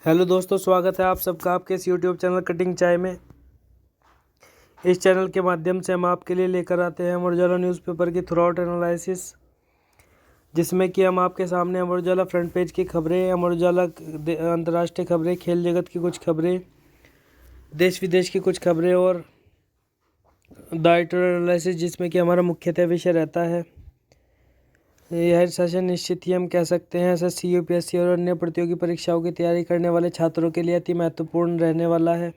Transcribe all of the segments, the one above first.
Hello दोस्तों, स्वागत है आप सबका आपके इस यूट्यूब चैनल कटिंग चाय में। इस चैनल के माध्यम से हम आपके लिए लेकर आते हैं अमर उजाला न्यूज़पेपर की थ्रू-आउट एनालिसिस, जिसमें कि हम आपके सामने अमर उजाला फ्रंट पेज की खबरें, अमर उजाला अंतर्राष्ट्रीय खबरें, खेल जगत की कुछ खबरें, देश विदेश की कुछ खबरें और द एडिटोरियल एनालिसिस, जिसमें कि हमारा मुख्यतः विषय रहता है। यह सेशन निश्चित ही हम कह सकते हैं एसएससी, यूपीएससी और अन्य प्रतियोगी परीक्षाओं की तैयारी करने वाले छात्रों के लिए अति महत्वपूर्ण रहने वाला है।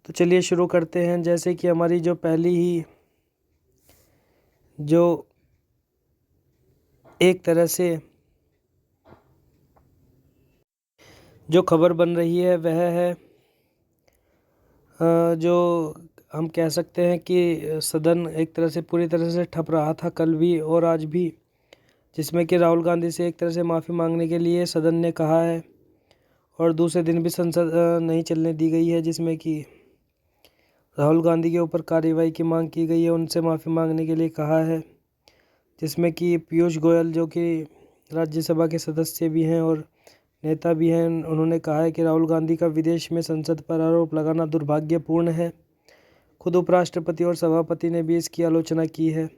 तो चलिए शुरू करते हैं। जैसे कि हमारी जो पहली ही जो एक तरह से जो खबर बन रही है वह है जो हम कह सकते हैं कि सदन एक तरह से पूरी तरह से ठप रहा था कल भी और आज भी, जिसमें कि राहुल गांधी से एक तरह से माफ़ी मांगने के लिए सदन ने कहा है और दूसरे दिन भी संसद नहीं चलने दी गई है, जिसमें कि राहुल गांधी के ऊपर कार्रवाई की मांग की गई है, उनसे माफ़ी मांगने के लिए कहा है। जिसमें कि पीयूष गोयल, जो कि राज्यसभा के सदस्य भी हैं और नेता भी हैं, उन्होंने कहा है कि राहुल गांधी का विदेश में संसद पर आरोप लगाना दुर्भाग्यपूर्ण है। खुद उपराष्ट्रपति और सभापति ने भी इसकी आलोचना की है।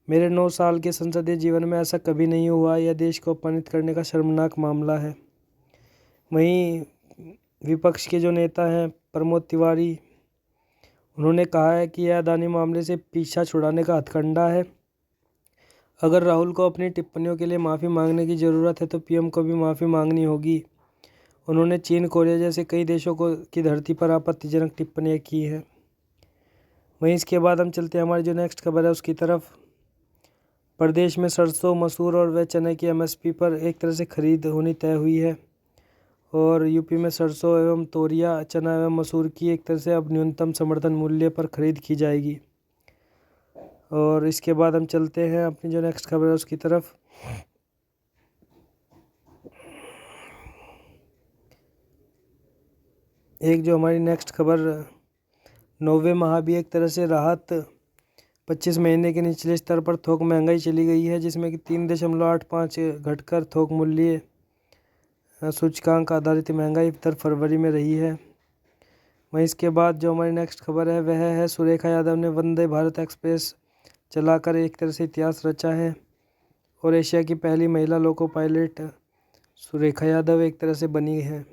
मेरे 9 साल के संसदीय जीवन में ऐसा कभी नहीं हुआ। यह देश को अपमानित करने का शर्मनाक मामला है। वहीं विपक्ष के जो नेता हैं प्रमोद तिवारी, उन्होंने कहा है कि यह अदानी मामले से पीछा छुड़ाने का हथकंडा है। अगर राहुल को अपनी टिप्पणियों के लिए माफ़ी मांगने की ज़रूरत है तो पीएम को भी माफ़ी मांगनी होगी। उन्होंने चीन, कोरिया जैसे कई देशों की धरती पर आपत्तिजनक टिप्पणियां की है। वहीं इसके बाद हम चलते हैं हमारी जो नेक्स्ट खबर है उसकी तरफ। प्रदेश में सरसों, मसूर और व चने की एमएसपी पर एक तरह से खरीद होनी तय हुई है और यूपी में सरसों एवं तोरिया, चना एवं मसूर की एक तरह से अब न्यूनतम समर्थन मूल्य पर खरीद की जाएगी। और इसके बाद हम चलते हैं अपनी जो नेक्स्ट खबर है उसकी तरफ। एक जो हमारी नेक्स्ट खबर 9वें माह भी एक तरह से राहत, 25 महीने के निचले स्तर पर थोक महंगाई चली गई है, जिसमें कि 3.85 घटकर थोक मूल्य सूचकांक आधारित महंगाई दर फरवरी में रही है। वहीं इसके बाद जो हमारी नेक्स्ट खबर है वह है सुरेखा यादव ने वंदे भारत एक्सप्रेस चलाकर एक तरह से इतिहास रचा है और एशिया की पहली महिला लोको पायलट सुरेखा यादव एक तरह से बनी है।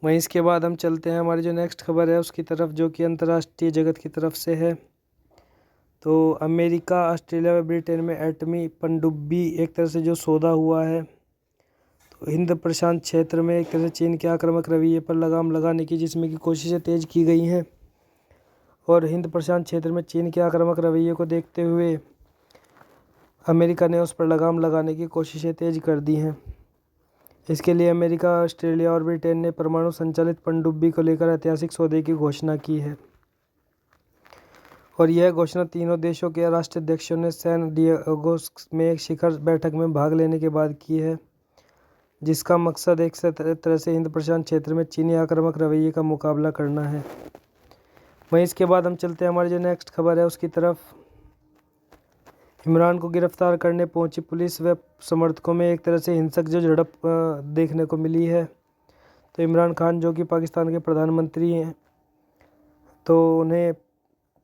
वहीं इसके बाद हम चलते हैं हमारी जो नेक्स्ट खबर है उसकी तरफ, जो कि अंतर्राष्ट्रीय जगत की तरफ से है। तो अमेरिका, ऑस्ट्रेलिया व ब्रिटेन में एटमी पनडुब्बी एक तरह से जो सौदा हुआ है, तो हिंद प्रशांत क्षेत्र में एक तरह से चीन के आक्रामक रवैये पर लगाम लगाने की जिसमें कि कोशिशें तेज की गई हैं और हिंद प्रशांत क्षेत्र में चीन के आक्रामक रवैये को देखते हुए अमेरिका ने उस पर लगाम लगाने की कोशिशें तेज कर दी हैं। इसके लिए अमेरिका, ऑस्ट्रेलिया और ब्रिटेन ने परमाणु संचालित पनडुब्बी को लेकर ऐतिहासिक सौदे की घोषणा की है और यह घोषणा तीनों देशों के राष्ट्राध्यक्षों ने सैन डिएगो में एक शिखर बैठक में भाग लेने के बाद की है, जिसका मकसद एक तरह से हिंद प्रशांत क्षेत्र में चीनी आक्रामक रवैये का मुकाबला करना है। वहीं इसके बाद हम चलते हैं हमारी जो नेक्स्ट खबर है उसकी तरफ। इमरान को गिरफ्तार करने पहुंची पुलिस व समर्थकों में एक तरह से हिंसक जो झड़प देखने को मिली है। तो इमरान खान, जो कि पाकिस्तान के प्रधानमंत्री हैं, तो उन्हें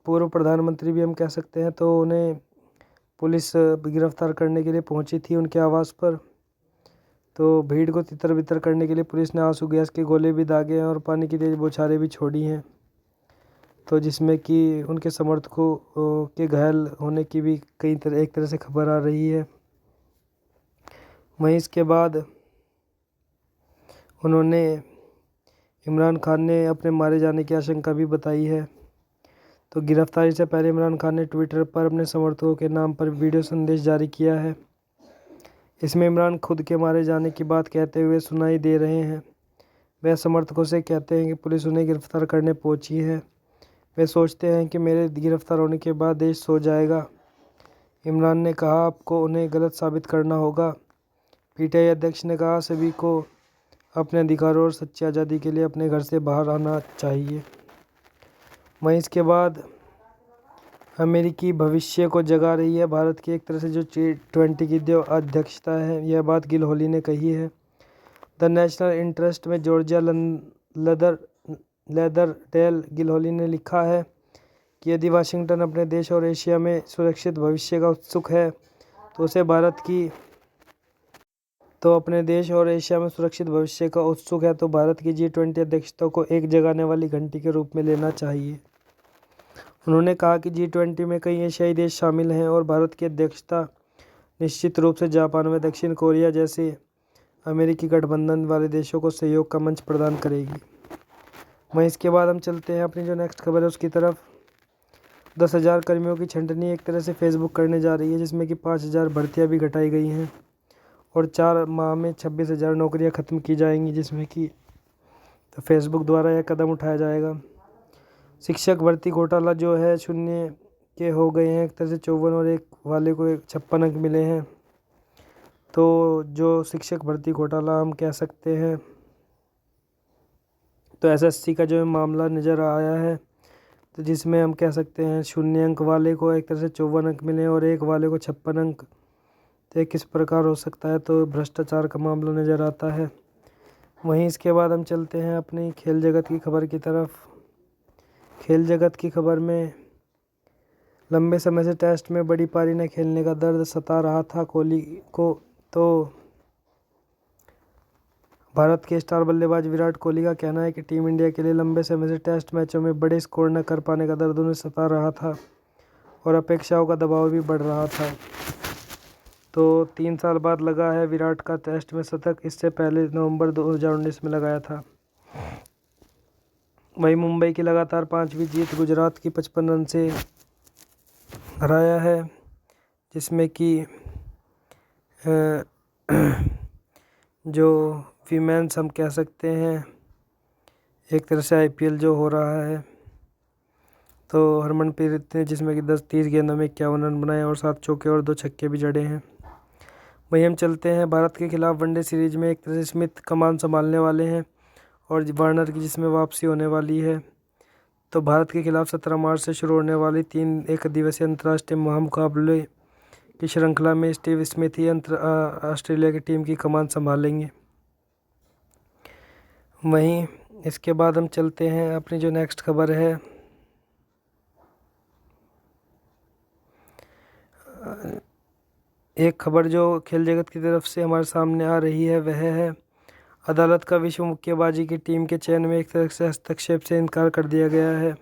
पूर्व प्रधानमंत्री भी हम कह सकते हैं, तो उन्हें पुलिस गिरफ्तार करने के लिए पहुंची थी उनके आवास पर। तो भीड़ को तितर बितर करने के लिए पुलिस ने आंसू गैस के गोले भी दागे हैं और पानी की तेज बौछारें भी छोड़ी हैं, तो जिसमें कि उनके समर्थकों के घायल होने की भी एक तरह से खबर आ रही है। वहीं इसके बाद उन्होंने इमरान खान ने अपने मारे जाने की आशंका भी बताई है। तो गिरफ्तारी से पहले इमरान खान ने ट्विटर पर अपने समर्थकों के नाम पर वीडियो संदेश जारी किया है। इसमें इमरान खुद के मारे जाने की बात कहते हुए सुनाई दे रहे हैं। वह समर्थकों से कहते हैं कि पुलिस उन्हें गिरफ्तार करने पहुंची है। वे सोचते हैं कि मेरे गिरफ्तार होने के बाद देश सो जाएगा। इमरान ने कहा, आपको उन्हें गलत साबित करना होगा। पीटीआई अध्यक्ष ने कहा, सभी को अपने अधिकारों और सच्ची आज़ादी के लिए अपने घर से बाहर आना चाहिए। वहीं इसके बाद अमेरिकी भविष्य को जगा रही है भारत की एक तरह से जो G20 की जो अध्यक्षता है, यह बात गिल होली ने कही है। द नेशनल इंटरेस्ट में जॉर्जिया लेदरडेल गिलहोली ने लिखा है कि यदि वाशिंगटन अपने देश और एशिया में सुरक्षित भविष्य का उत्सुक है तो उसे भारत की G20 अध्यक्षता को एक जगाने वाली घंटी के रूप में लेना चाहिए। उन्होंने कहा कि G20 में कई एशियाई देश शामिल हैं और भारत की अध्यक्षता निश्चित रूप से जापान व दक्षिण कोरिया जैसे अमेरिकी गठबंधन वाले देशों को सहयोग का मंच प्रदान करेगी। वहीं इसके बाद हम चलते हैं अपनी जो नेक्स्ट खबर है उसकी तरफ। 10,000 कर्मियों की छंटनी एक तरह से फेसबुक करने जा रही है, जिसमें कि 5,000 भर्तियां भी घटाई गई हैं और 4 माह में 26,000 नौकरियां ख़त्म की जाएंगी, जिसमें कि तो फेसबुक द्वारा यह कदम उठाया जाएगा। शिक्षक भर्ती घोटाला जो है शून्य के हो गए हैं, एक तरह से 54 और एक वाले को 56 अंक मिले हैं। तो जो शिक्षक भर्ती घोटाला हम कह सकते हैं, तो एसएससी का जो मामला नज़र आया है, तो जिसमें हम कह सकते हैं 0 अंक वाले को एक तरह से 54 अंक मिले और एक वाले को 56 अंक। तो ये किस प्रकार हो सकता है, तो भ्रष्टाचार का मामला नज़र आता है। वहीं इसके बाद हम चलते हैं अपनी खेल जगत की खबर की तरफ। खेल जगत की खबर में लंबे समय से टेस्ट में बड़ी पारी न खेलने का दर्द सता रहा था कोहली को, तो भारत के स्टार बल्लेबाज विराट कोहली का कहना है कि टीम इंडिया के लिए लंबे समय से टेस्ट मैचों में बड़े स्कोर न कर पाने का दर्द उन्हें सता रहा था और अपेक्षाओं का दबाव भी बढ़ रहा था। तो 3 साल बाद लगा है विराट का टेस्ट में शतक, इससे पहले नवंबर 2019 में लगाया था। वहीं मुंबई की लगातार 5वीं जीत गुजरात की 55 रन से हराया है, जिसमें कि जो वीमेंस हम कह सकते हैं एक तरह से आईपीएल जो हो रहा है, तो हरमनप्रीत ने जिसमें कि 30 गेंदों में 51 रन बनाए और 7 चौके और 2 छक्के भी जड़े हैं। वहीं हम चलते हैं भारत के खिलाफ वनडे सीरीज में एक तरह से स्मिथ कमान संभालने वाले हैं और वार्नर की जिसमें वापसी होने वाली है। तो भारत के खिलाफ 17 मार्च से शुरू होने वाली 3 एकदिवसीय अंतर्राष्ट्रीय महामुकाबले की श्रृंखला में स्टीव स्मिथ ही ऑस्ट्रेलिया की टीम की कमान संभालेंगे। वहीं इसके बाद हम चलते हैं अपनी जो नेक्स्ट खबर है, एक खबर जो खेल जगत की तरफ से हमारे सामने आ रही है वह है अदालत का विश्व मुक्केबाजी की टीम के चयन में एक तरह से हस्तक्षेप से इनकार कर दिया गया है।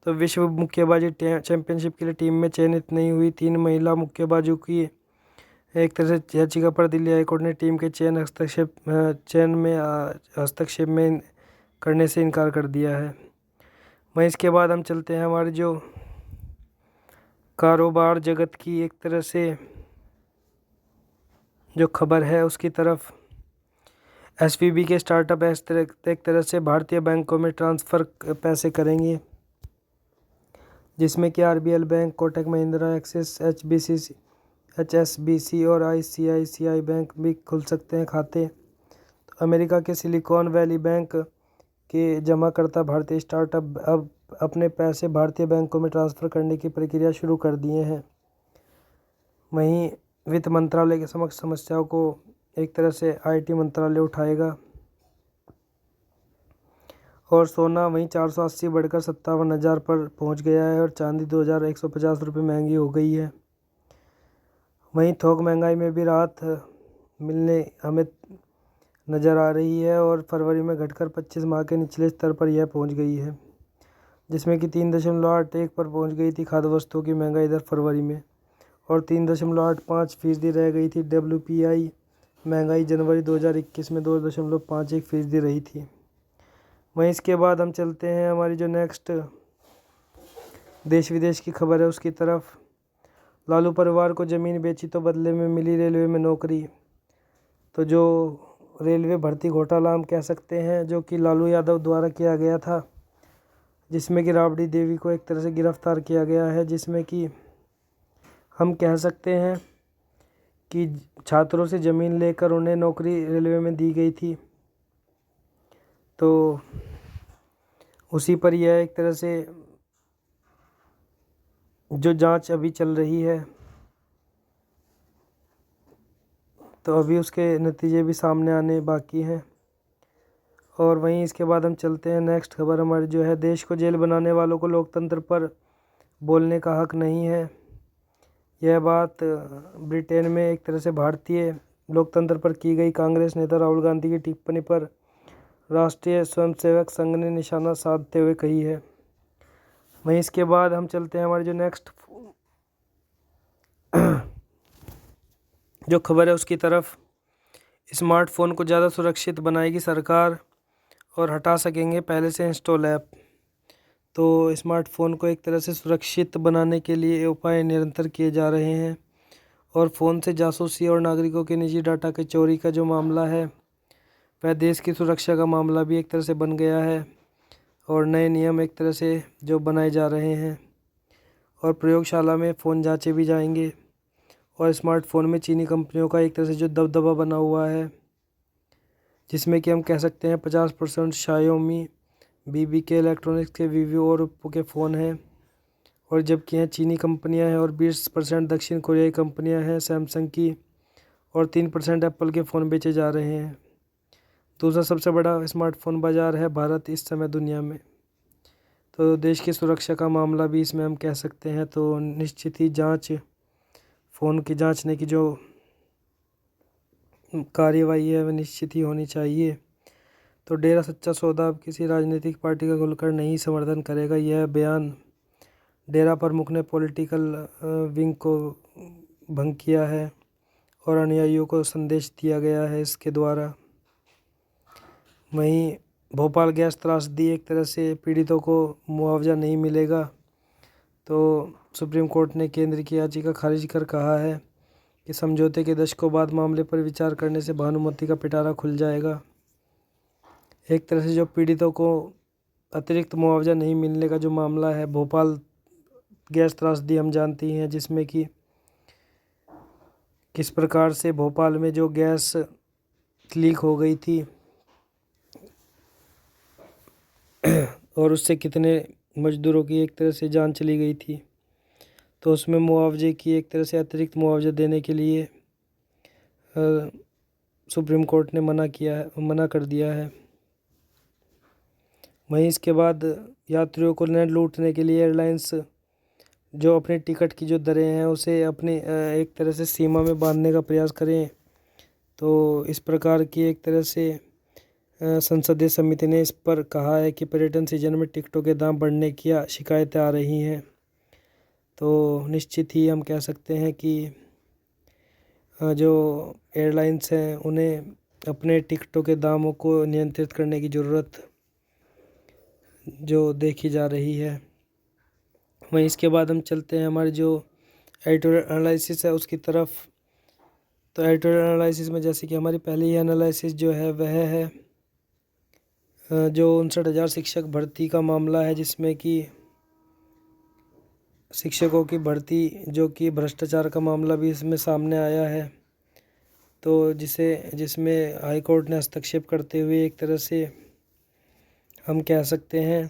तो विश्व मुक्केबाजी चैंपियनशिप के लिए टीम में चयनित नहीं हुई 3 महिला मुक्केबाजों की एक तरह से याचिका पर दिल्ली हाईकोर्ट ने टीम के चयन में हस्तक्षेप में करने से इनकार कर दिया है। वहीं इसके बाद हम चलते हैं हमारी जो कारोबार जगत की एक तरह से जो खबर है उसकी तरफ। एसवीबी के स्टार्टअप एक तरह से भारतीय बैंकों में ट्रांसफ़र पैसे करेंगे, जिसमें कि RBL bank, Kotak Mahindra, axis, HSBC और आईसीआईसीआई बैंक भी खुल सकते हैं खाते। तो अमेरिका के सिलिकॉन वैली बैंक के जमाकर्ता भारतीय स्टार्टअप अब अपने पैसे भारतीय बैंकों में ट्रांसफ़र करने की प्रक्रिया शुरू कर दिए हैं। वहीं वित्त मंत्रालय के समक्ष समस्याओं को एक तरह से आईटी मंत्रालय उठाएगा। और सोना वहीं 480 बढ़कर 57,000 पर पहुंच गया है और चांदी 2,150 रुपये महंगी हो गई है। वहीं थोक महंगाई में भी राहत मिलने हमें नज़र आ रही है और फरवरी में घटकर 25 माह के निचले स्तर पर यह पहुंच गई है, जिसमें कि 3.81 पर पहुंच गई थी खाद्य वस्तुओं की महंगाई दर फरवरी में और 3.85% रह गई थी। WPI महंगाई जनवरी 2021 में 2.51% रही थी। वहीं इसके बाद हम चलते हैं हमारी जो नेक्स्ट देश विदेश की खबर है उसकी तरफ। लालू परिवार को ज़मीन बेची तो बदले में मिली रेलवे में नौकरी। तो जो रेलवे भर्ती घोटाला हम कह सकते हैं जो कि लालू यादव द्वारा किया गया था, जिसमें कि राबड़ी देवी को एक तरह से गिरफ्तार किया गया है, जिसमें कि हम कह सकते हैं कि छात्रों से ज़मीन लेकर उन्हें नौकरी रेलवे में दी गई थी। तो उसी पर यह एक तरह से जो जांच अभी चल रही है। तो अभी उसके नतीजे भी सामने आने बाकी हैं। और वहीं इसके बाद हम चलते हैं नेक्स्ट खबर हमारी जो है, देश को जेल बनाने वालों को लोकतंत्र पर बोलने का हक नहीं है। यह बात ब्रिटेन में एक तरह से भारतीय लोकतंत्र पर की गई कांग्रेस नेता राहुल गांधी की टिप्पणी पर राष्ट्रीय स्वयंसेवक संघ ने निशाना साधते हुए कही है। वहीं इसके बाद हम चलते हैं हमारी जो नेक्स्ट जो खबर है उसकी तरफ। स्मार्टफोन को ज़्यादा सुरक्षित बनाएगी सरकार और हटा सकेंगे पहले से इंस्टॉल ऐप। तो स्मार्टफोन को एक तरह से सुरक्षित बनाने के लिए उपाय निरंतर किए जा रहे हैं और फ़ोन से जासूसी और नागरिकों के निजी डाटा के चोरी का जो मामला है वह देश की सुरक्षा का मामला भी एक तरह से बन गया है और नए नियम एक तरह से जो बनाए जा रहे हैं और प्रयोगशाला में फ़ोन जांचे भी जाएंगे। और स्मार्टफ़ोन में चीनी कंपनियों का एक तरह से जो दबदबा बना हुआ है, जिसमें कि हम कह सकते हैं 50% शाओमी, BBK इलेक्ट्रॉनिक्स के, वीवो और ओप्पो के फ़ोन हैं, और जबकि यहाँ चीनी कंपनियां हैं और 20% दक्षिण कोरियाई कंपनियां हैं सैमसंग की, और 3% एप्पल के फ़ोन बेचे जा रहे हैं। दूसरा सबसे बड़ा स्मार्टफ़ोन बाज़ार है भारत इस समय दुनिया में। तो देश की सुरक्षा का मामला भी इसमें हम कह सकते हैं। तो निश्चित ही फ़ोन की जांचने की जो कार्यवाही है वह निश्चित ही होनी चाहिए। तो डेरा सच्चा सौदा अब किसी राजनीतिक पार्टी का खुलकर नहीं समर्थन करेगा, यह बयान डेरा प्रमुख ने पॉलिटिकल विंग को भंग किया है और अनुयायियों को संदेश दिया गया है इसके द्वारा। वहीं भोपाल गैस त्रासदी, एक तरह से पीड़ितों को मुआवजा नहीं मिलेगा, तो सुप्रीम कोर्ट ने केंद्र की याचिका खारिज कर कहा है कि समझौते के दशकों बाद मामले पर विचार करने से भानुमति का पिटारा खुल जाएगा। एक तरह से जो पीड़ितों को अतिरिक्त मुआवजा नहीं मिलने का जो मामला है, भोपाल गैस त्रासदी हम जानती हैं, जिसमें कि किस प्रकार से भोपाल में जो गैस लीक हो गई थी और उससे कितने मजदूरों की एक तरह से जान चली गई थी। तो उसमें मुआवजे की एक तरह से अतिरिक्त मुआवजा देने के लिए सुप्रीम कोर्ट ने मना कर दिया है। वहीं इसके बाद यात्रियों को न लूटने के लिए एयरलाइंस जो अपने टिकट की जो दरें हैं उसे अपनी एक तरह से सीमा में बांधने का प्रयास करें। तो इस प्रकार की एक तरह से संसदीय समिति ने इस पर कहा है कि पर्यटन सीजन में टिकटों के दाम बढ़ने की शिकायतें आ रही हैं। तो निश्चित ही हम कह सकते हैं कि जो एयरलाइंस हैं उन्हें अपने टिकटों के दामों को नियंत्रित करने की ज़रूरत जो देखी जा रही है। वहीं इसके बाद हम चलते हैं हमारी जो एडिटोरियल एनालिसिस है उसकी तरफ। तो एडिटोरियल एनालिसिस में जैसे कि हमारी पहली एनालिसिस जो है वह है जो 59,000 शिक्षक भर्ती का मामला है, जिसमें कि शिक्षकों की भर्ती जो कि भ्रष्टाचार का मामला भी इसमें सामने आया है। तो जिसमें हाई कोर्ट ने हस्तक्षेप करते हुए एक तरह से हम कह सकते हैं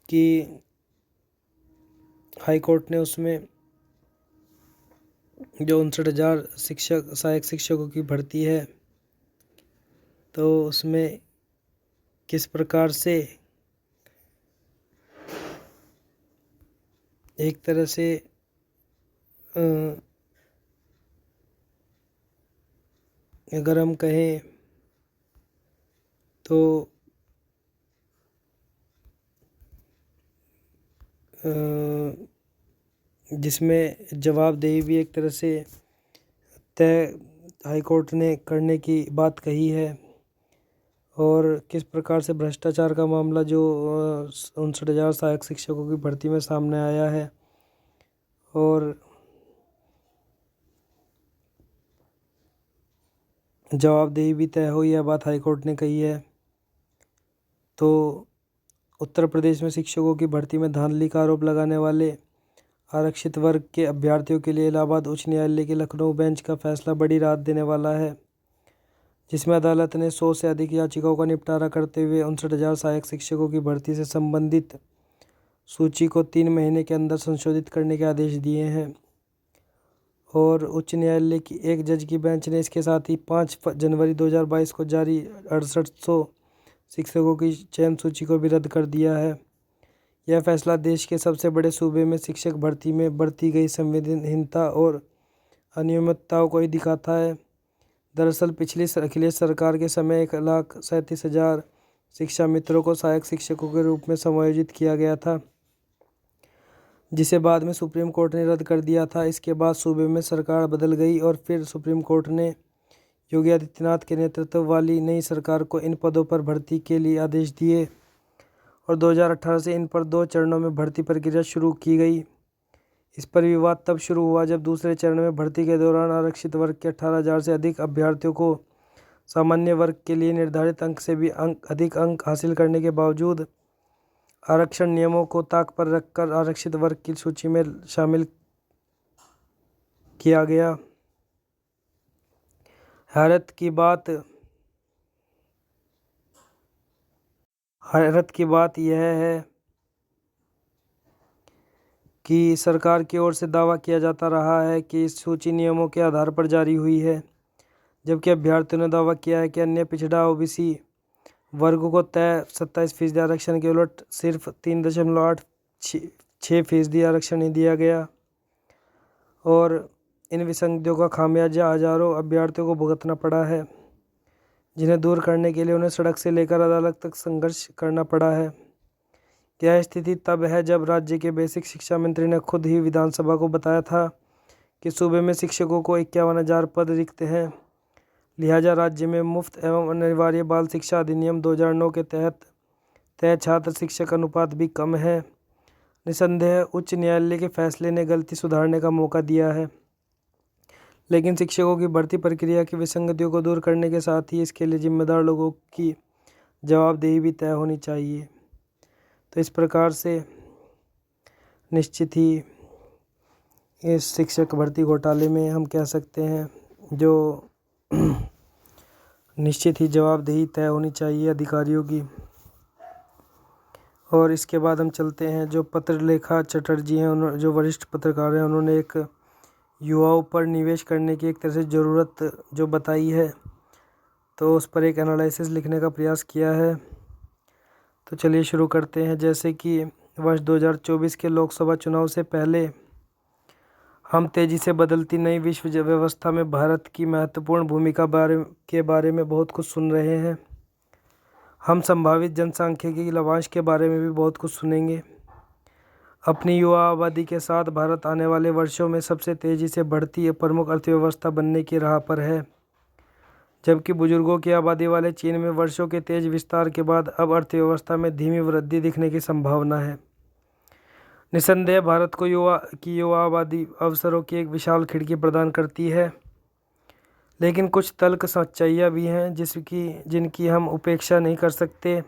कि हाई कोर्ट ने उसमें जो 59,000 सहायक शिक्षकों की भर्ती है तो उसमें किस प्रकार से एक तरह से अगर हम कहें तो जिसमें जवाबदेही भी एक तरह से तय हाई कोर्ट ने करने की बात कही है और किस प्रकार से भ्रष्टाचार का मामला जो 59,000 सहायक शिक्षकों की भर्ती में सामने आया है और जवाबदेही भी तय हुई, यह बात हाई कोर्ट ने कही है। तो उत्तर प्रदेश में शिक्षकों की भर्ती में धांधली का आरोप लगाने वाले आरक्षित वर्ग के अभ्यर्थियों के लिए इलाहाबाद उच्च न्यायालय के लखनऊ बेंच का फैसला बड़ी राहत देने वाला है, जिसमें अदालत ने 100 से अधिक याचिकाओं का निपटारा करते हुए 59,000 सहायक शिक्षकों की भर्ती से संबंधित सूची को 3 महीने के अंदर संशोधित करने के आदेश दिए हैं। और उच्च न्यायालय की एक जज की बेंच ने इसके साथ ही 5 जनवरी 2022 को जारी 6800 शिक्षकों की चयन सूची को भी रद्द कर दिया है। यह फैसला देश के सबसे बड़े सूबे में शिक्षक भर्ती में बरती गई संवेदनहीनता और अनियमितताओं को ही दिखाता है। दरअसल पिछली अखिलेश सरकार के समय 1,37,000 शिक्षा मित्रों को सहायक शिक्षकों के रूप में समायोजित किया गया था, जिसे बाद में सुप्रीम कोर्ट ने रद्द कर दिया था। इसके बाद सूबे में सरकार बदल गई और फिर सुप्रीम कोर्ट ने योगी आदित्यनाथ के नेतृत्व वाली नई सरकार को इन पदों पर भर्ती के लिए आदेश दिए और 2018 से इन पर 2 चरणों में भर्ती प्रक्रिया शुरू की गई। इस पर विवाद तब शुरू हुआ जब दूसरे चरण में भर्ती के दौरान आरक्षित वर्ग के 18,000 से अधिक अभ्यर्थियों को सामान्य वर्ग के लिए निर्धारित अंक से भी अधिक अंक हासिल करने के बावजूद आरक्षण नियमों को ताक पर रखकर आरक्षित वर्ग की सूची में शामिल किया गया। हैरत की बात यह है कि सरकार की ओर से दावा किया जाता रहा है कि इस सूची नियमों के आधार पर जारी हुई है, जबकि अभ्यर्थियों ने दावा किया है कि अन्य पिछड़ा ओबीसी वर्ग को तय 27% आरक्षण के उलट सिर्फ 3.86% आरक्षण ही दिया गया और इन विसंगतियों का खामियाजा हजारों अभ्यर्थियों को भुगतना पड़ा है, जिन्हें दूर करने के लिए उन्हें सड़क से लेकर अदालत तक संघर्ष करना पड़ा है। यह स्थिति तब है जब राज्य के बेसिक शिक्षा मंत्री ने खुद ही विधानसभा को बताया था कि सूबे में शिक्षकों को 51,000 पद रिक्त हैं, लिहाजा राज्य में मुफ्त एवं अनिवार्य बाल शिक्षा अधिनियम 2009 के तहत तय छात्र शिक्षक अनुपात भी कम है। निसंदेह उच्च न्यायालय के फैसले ने गलती सुधारने का मौका दिया है, लेकिन शिक्षकों की भर्ती प्रक्रिया की विसंगतियों को दूर करने के साथ ही इसके लिए जिम्मेदार लोगों की जवाबदेही भी तय होनी चाहिए। तो इस प्रकार से निश्चित ही इस शिक्षक भर्ती घोटाले में हम कह सकते हैं जो निश्चित ही जवाबदेही तय होनी चाहिए अधिकारियों की। और इसके बाद हम चलते हैं जो पत्रलेखा चटर्जी हैं, जो वरिष्ठ पत्रकार हैं, उन्होंने एक युवाओं पर निवेश करने की एक तरह से ज़रूरत जो बताई है, तो उस पर एक एनालिसिस लिखने का प्रयास किया है। तो चलिए शुरू करते हैं। जैसे कि वर्ष 2024 के लोकसभा चुनाव से पहले हम तेज़ी से बदलती नई विश्व व्यवस्था में भारत की महत्वपूर्ण भूमिका के बारे में बहुत कुछ सुन रहे हैं। हम संभावित जनसांख्यिकी लाभांश के बारे में भी बहुत कुछ सुनेंगे। अपनी युवा आबादी के साथ भारत आने वाले वर्षों में सबसे तेज़ी से बढ़ती प्रमुख अर्थव्यवस्था बनने की राह पर है, जबकि बुजुर्गों की आबादी वाले चीन में वर्षों के तेज विस्तार के बाद अब अर्थव्यवस्था में धीमी वृद्धि दिखने की संभावना है। निसंदेह भारत को युवा आबादी अवसरों की एक विशाल खिड़की प्रदान करती है, लेकिन कुछ तल्ख सच्चाइयाँ भी हैं जिनकी हम उपेक्षा नहीं कर सकते।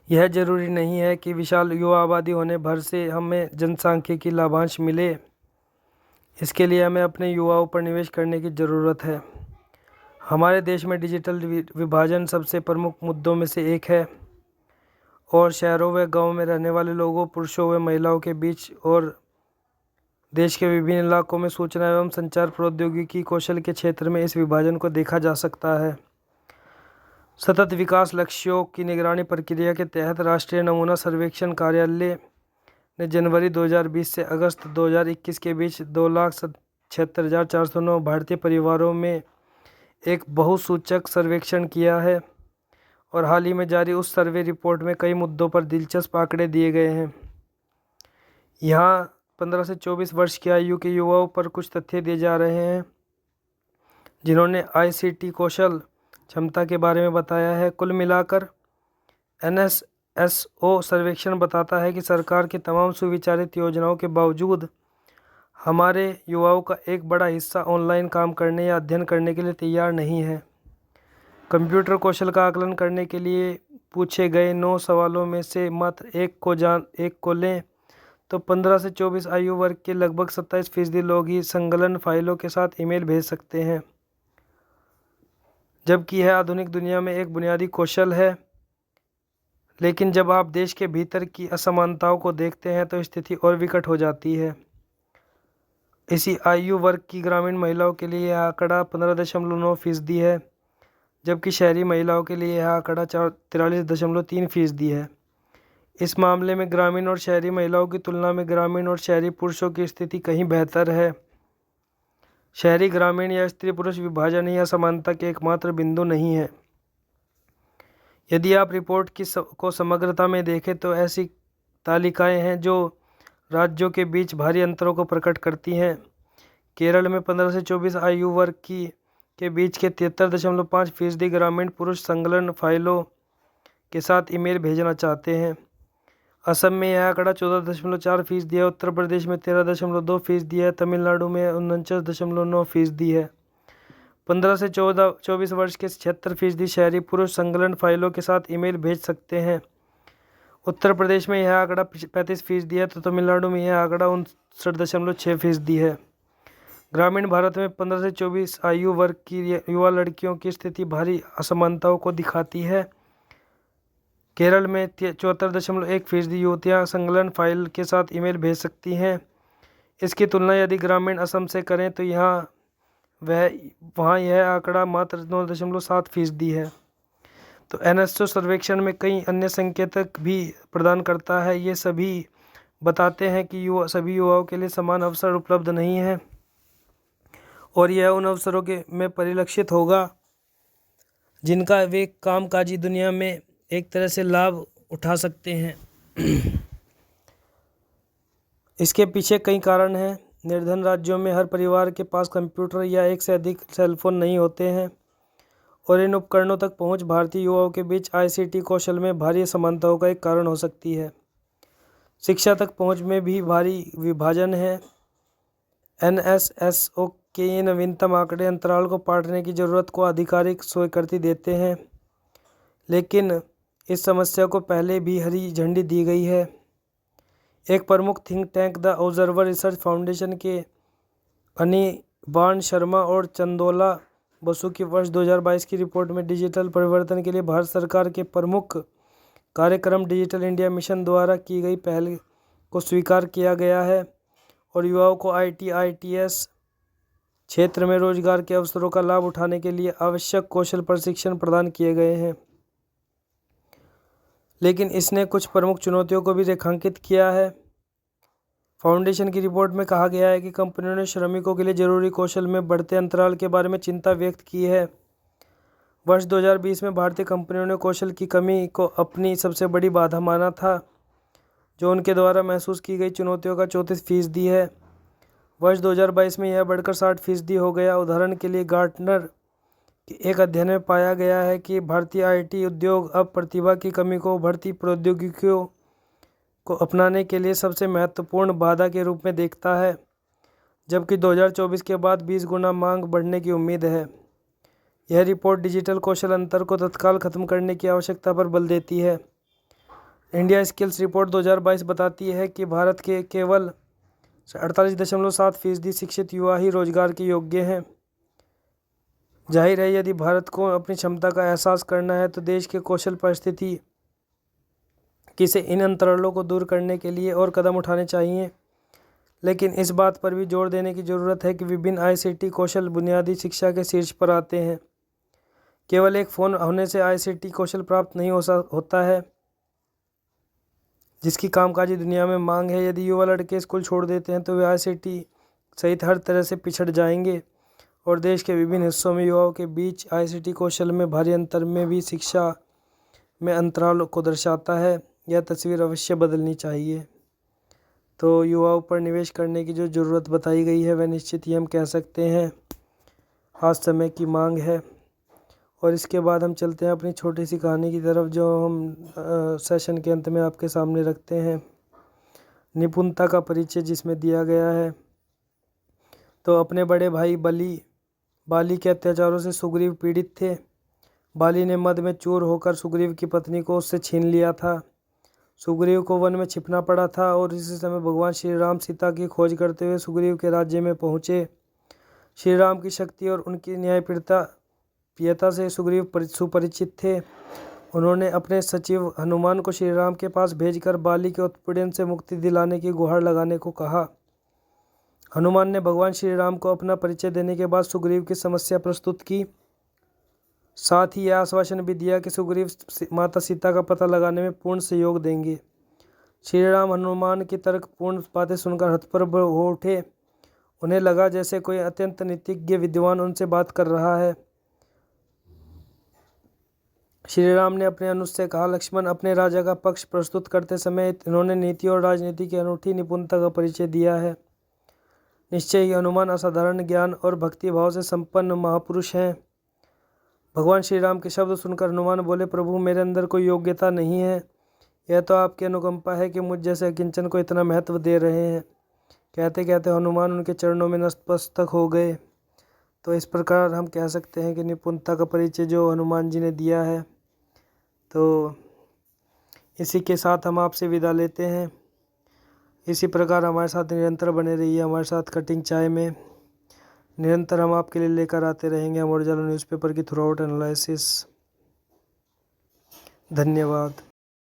यह जरूरी नहीं है कि विशाल युवा आबादी होने भर से हमें जनसांख्यिकी लाभांश मिले। इसके लिए हमें अपने युवाओं पर निवेश करने की ज़रूरत है। हमारे देश में डिजिटल विभाजन सबसे प्रमुख मुद्दों में से एक है और शहरों व गांवों में रहने वाले लोगों, पुरुषों व महिलाओं के बीच और देश के विभिन्न इलाकों में सूचना एवं संचार प्रौद्योगिकी कौशल के क्षेत्र में इस विभाजन को देखा जा सकता है। सतत विकास लक्ष्यों की निगरानी प्रक्रिया के तहत राष्ट्रीय नमूना सर्वेक्षण कार्यालय ने जनवरी 2020 से अगस्त 2021 के बीच 2,76,409 भारतीय परिवारों में एक बहुसूचक सर्वेक्षण किया है और हाल ही में जारी उस सर्वे रिपोर्ट में कई मुद्दों पर दिलचस्प आंकड़े दिए गए हैं। यहाँ 15 से 24 वर्ष की आयु के युवाओं पर कुछ तथ्य दिए जा रहे हैं जिन्होंने ICT कौशल क्षमता के बारे में बताया है। कुल मिलाकर NSSO सर्वेक्षण बताता है कि सरकार की तमाम सुविचारित योजनाओं के बावजूद हमारे युवाओं का एक बड़ा हिस्सा ऑनलाइन काम करने या अध्ययन करने के लिए तैयार नहीं है। कंप्यूटर कौशल का आकलन करने के लिए पूछे गए 9 सवालों में से मात्र एक को लें तो 15 से 24 आयु वर्ग के लगभग 27% लोग ही संलग्न फाइलों के साथ ईमेल भेज सकते हैं, जबकि यह आधुनिक दुनिया में एक बुनियादी कौशल है। लेकिन जब आप देश के भीतर की असमानताओं को देखते हैं तो स्थिति और विकट हो जाती है। इसी आयु वर्ग की ग्रामीण महिलाओं के लिए यह आंकड़ा 15.9% है, जबकि शहरी महिलाओं के लिए यह आंकड़ा 43.3% है। इस मामले में ग्रामीण और शहरी महिलाओं की तुलना में ग्रामीण और शहरी पुरुषों की स्थिति कहीं बेहतर है। शहरी ग्रामीण या स्त्री पुरुष विभाजन या समानता के एकमात्र बिंदु नहीं है। यदि आप रिपोर्ट को समग्रता में देखें तो ऐसी तालिकाएं हैं जो राज्यों के बीच भारी अंतरों को प्रकट करती हैं। केरल में 15 से 24 आयु वर्ग के बीच के 73.5% ग्रामीण पुरुष संलग्न फाइलों के साथ ईमेल भेजना चाहते हैं। असम में यह आंकड़ा 14.4% है, उत्तर प्रदेश में 13.2% है, तमिलनाडु में 49.9% है। 15 से 24 वर्ष के 76% शहरी पुरुष संलग्न फाइलों के साथ ईमेल भेज सकते हैं। उत्तर प्रदेश में यह आंकड़ा 35% है, तो तमिलनाडु में यह आंकड़ा 59.6% है। ग्रामीण भारत में 15 से 24 आयु वर्ग की युवा लड़कियों की स्थिति भारी असमानताओं को दिखाती है। केरल में 74.1% युवतियाँ संलग्न फाइल के साथ ईमेल भेज सकती हैं। इसकी तुलना यदि ग्रामीण असम से करें तो वहाँ यह आंकड़ा मात्र 9.7% है। तो एनएसओ सर्वेक्षण में कई अन्य संकेतक भी प्रदान करता है। ये सभी बताते हैं कि सभी युवाओं के लिए समान अवसर उपलब्ध नहीं है और यह उन अवसरों में परिलक्षित होगा जिनका वे कामकाजी दुनिया में एक तरह से लाभ उठा सकते हैं। इसके पीछे कई कारण हैं। निर्धन राज्यों में हर परिवार के पास कंप्यूटर या एक से अधिक सेलफोन नहीं होते हैं और इन उपकरणों तक पहुंच भारतीय युवाओं के बीच आईसीटी कौशल में भारी असमानताओं का एक कारण हो सकती है। शिक्षा तक पहुंच में भी भारी विभाजन है। एनएसएसओ के ये नवीनतम आंकड़े अंतराल को पाटने की जरूरत को आधिकारिक स्वीकृति देते हैं, लेकिन इस समस्या को पहले भी हरी झंडी दी गई है। एक प्रमुख think tank the observer research foundation के अनिबान शर्मा और चंदोला बसु की वर्ष 2022 की रिपोर्ट में डिजिटल परिवर्तन के लिए भारत सरकार के प्रमुख कार्यक्रम डिजिटल इंडिया मिशन द्वारा की गई पहल को स्वीकार किया गया है और युवाओं को आईटीएस क्षेत्र में रोजगार के अवसरों का लाभ उठाने के लिए आवश्यक कौशल प्रशिक्षण प्रदान किए गए हैं। लेकिन इसने कुछ प्रमुख चुनौतियों को भी रेखांकित किया है। फाउंडेशन की रिपोर्ट में कहा गया है कि कंपनियों ने श्रमिकों के लिए जरूरी कौशल में बढ़ते अंतराल के बारे में चिंता व्यक्त की है। वर्ष 2020 में भारतीय कंपनियों ने कौशल की कमी को अपनी सबसे बड़ी बाधा माना था, जो उनके द्वारा महसूस की गई चुनौतियों का 34% है। वर्ष 2022 में यह बढ़कर 60% हो गया। उदाहरण के लिए गार्टनर के एक अध्ययन में पाया गया है कि भारतीय आईटी उद्योग अब प्रतिभा की कमी को उभरती प्रौद्योगिकियों को अपनाने के लिए सबसे महत्वपूर्ण बाधा के रूप में देखता है, जबकि 2024 के बाद 20 गुना मांग बढ़ने की उम्मीद है। यह रिपोर्ट डिजिटल कौशल अंतर को तत्काल खत्म करने की आवश्यकता पर बल देती है। इंडिया स्किल्स रिपोर्ट 2022 बताती है कि भारत के केवल 48.7% शिक्षित युवा ही रोजगार के योग्य हैं। जाहिर है, यदि भारत को अपनी क्षमता का एहसास करना है तो देश के कौशल परिस्थिति किसे इन अंतरालों को दूर करने के लिए और कदम उठाने चाहिए। लेकिन इस बात पर भी जोर देने की ज़रूरत है कि विभिन्न आईसीटी कौशल बुनियादी शिक्षा के शीर्ष पर आते हैं। केवल एक फ़ोन होने से आईसीटी कौशल प्राप्त नहीं होता है जिसकी कामकाजी दुनिया में मांग है। यदि युवा लड़के स्कूल छोड़ देते हैं तो वे आईसीटी सहित हर तरह से पिछड़ जाएंगे और देश के विभिन्न हिस्सों में युवाओं के बीच आईसीटी कौशल में भारी अंतर में भी शिक्षा में अंतराल को दर्शाता है। यह तस्वीर अवश्य बदलनी चाहिए। तो युवाओं पर निवेश करने की जो ज़रूरत बताई गई है वह निश्चित ही हम कह सकते हैं आज समय की मांग है। और इसके बाद हम चलते हैं अपनी छोटी सी कहानी की तरफ, जो हम सेशन के अंत में आपके सामने रखते हैं। निपुणता का परिचय जिसमें दिया गया है। तो अपने बड़े भाई बाली के अत्याचारों से सुग्रीव पीड़ित थे। बाली ने मद में चूर होकर सुग्रीव की पत्नी को उससे छीन लिया था। सुग्रीव को वन में छिपना पड़ा था और इसी समय भगवान श्री राम सीता की खोज करते हुए सुग्रीव के राज्य में पहुँचे। श्री राम की शक्ति और उनकी न्यायप्रियता से सुग्रीव सुपरिचित थे। उन्होंने अपने सचिव हनुमान को श्री राम के पास भेजकर बाली के उत्पीड़न से मुक्ति दिलाने की गुहार लगाने को कहा। हनुमान ने भगवान श्री राम को अपना परिचय देने के बाद सुग्रीव की समस्या प्रस्तुत की। साथ ही यह आश्वासन भी दिया कि सुग्रीव माता सीता का पता लगाने में पूर्ण सहयोग देंगे। श्री राम हनुमान की तर्कपूर्ण बातें सुनकर हतप्रभ हो उठे। उन्हें लगा जैसे कोई अत्यंत नीतिज्ञ विद्वान उनसे बात कर रहा है। श्री राम ने अपने अनुज से कहा, लक्ष्मण, अपने राजा का पक्ष प्रस्तुत करते समय इन्होंने नीति और राजनीति की अनूठी निपुणता का परिचय दिया है। निश्चय ही हनुमान असाधारण ज्ञान और भक्ति भाव से संपन्न महापुरुष हैं। भगवान श्री राम के शब्द सुनकर हनुमान बोले, प्रभु, मेरे अंदर कोई योग्यता नहीं है। यह तो आपकी अनुकंपा है कि मुझ जैसे किंचन को इतना महत्व दे रहे हैं। कहते कहते हनुमान उनके चरणों में नतमस्तक हो गए। तो इस प्रकार हम कह सकते हैं कि निपुणता का परिचय जो हनुमान जी ने दिया है। तो इसी के साथ हम आपसे विदा लेते हैं। इसी प्रकार हमारे साथ निरंतर बने रहिए। हमारे साथ कटिंग चाय में निरंतर हम आपके लिए लेकर आते रहेंगे अमर उजाला न्यूज़पेपर की थ्रू आउट एनालिसिस। धन्यवाद।